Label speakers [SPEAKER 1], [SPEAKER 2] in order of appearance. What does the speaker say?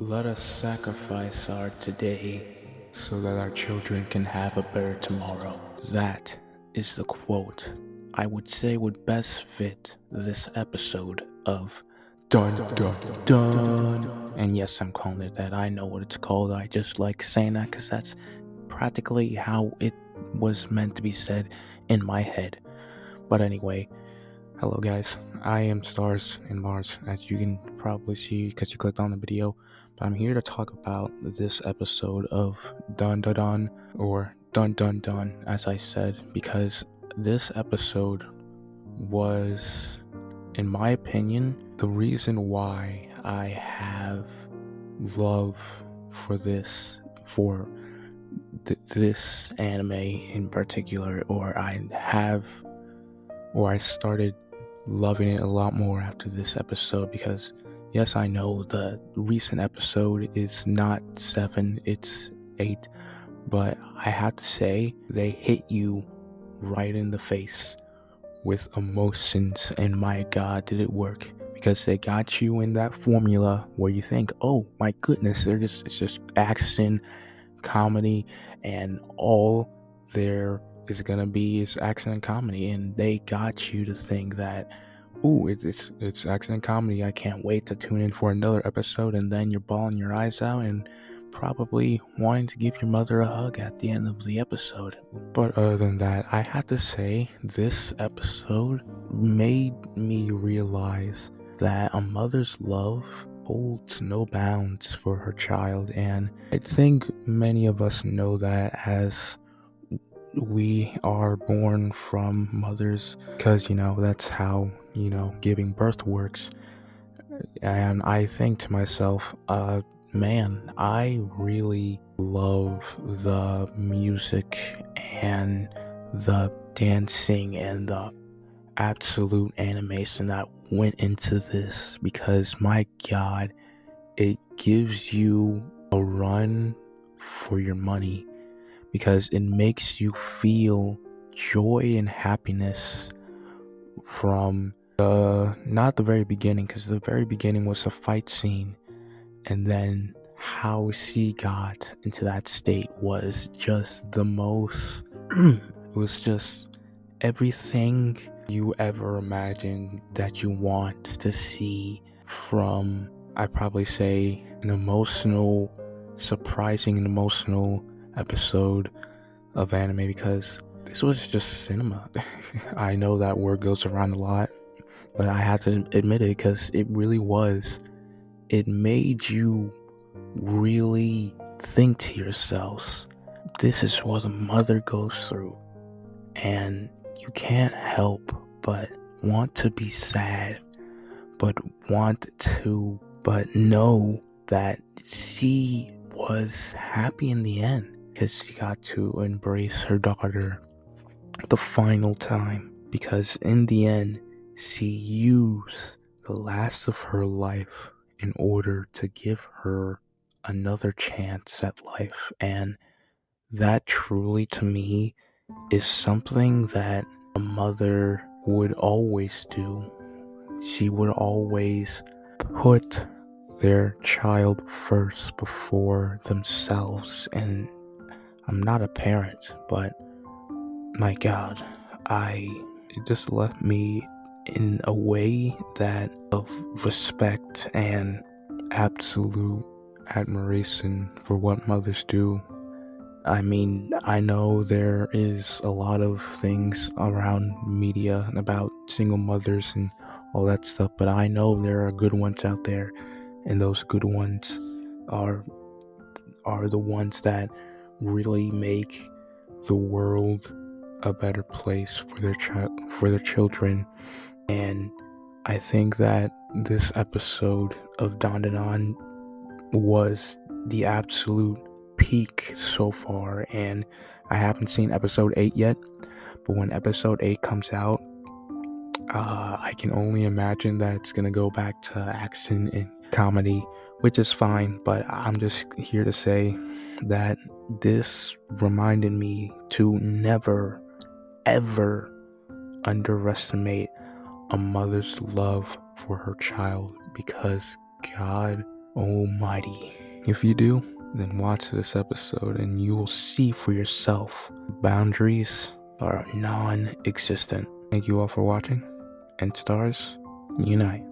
[SPEAKER 1] Let us sacrifice our today so that our children can have a better tomorrow. That is the quote I would say would best fit this episode of Dun Dun Dun. And yes, I'm calling it that. I know what it's called. I just like saying that because that's practically how it was meant to be said in my head. But anyway, hello guys, I am Stars and Mars, as you can probably see because you clicked on the video. But I'm here to talk about this episode of DANdandan, or Dun Dun Dun, as I said, because this episode was, in my opinion, the reason why I have love for this anime in particular, or I started loving it a lot more after this episode, because yes, I know the recent episode is not 7, it's 8, but I have to say they hit you right in the face with emotions, and my god, did it work, because they got you in that formula where you think, oh my goodness, it's just action, comedy, and all there is gonna be is action and comedy, and they got you to think that, ooh, it's action and comedy, I can't wait to tune in for another episode, and then you're bawling your eyes out and probably wanting to give your mother a hug at the end of the episode. But other than that, I have to say this episode made me realize that a mother's love holds no bounds for her child, and I think many of us know that, as we are born from mothers, because that's how giving birth works. And I think to myself, man, I really love the music and the dancing and the absolute animation that went into this, because my god, it gives you a run for your money, because it makes you feel joy and happiness from not the very beginning, because the very beginning was a fight scene, and then how she got into that state was just the most it was just everything you ever imagined that you want to see from, I'd probably say, surprising and emotional episode of anime, because this was just cinema. I know that word goes around a lot, but I have to admit it, because it really was. It made you really think to yourselves, this is what a mother goes through, and you can't help but want to be sad, but know that she was happy in the end, because she got to embrace her daughter the final time, because in the end she used the last of her life in order to give her another chance at life. And that truly, to me, is something that a mother would always do. She would always put their child first before themselves. And I'm not a parent, but my god, it just left me in a way that of respect and absolute admiration for what mothers do. I mean, I know there is a lot of things around media about single mothers and all that stuff, but I know there are good ones out there, and those good ones are the ones that really make the world a better place for their children. And I think that this episode of DANdandan was the absolute peak so far, and I haven't seen episode 8 yet, but when episode 8 comes out, I can only imagine that it's gonna go back to action and comedy, which is fine, but I'm just here to say that this reminded me to never, ever underestimate a mother's love for her child, because god almighty. If you do, then watch this episode and you will see for yourself. Boundaries are non-existent. Thank you all for watching, and stars unite.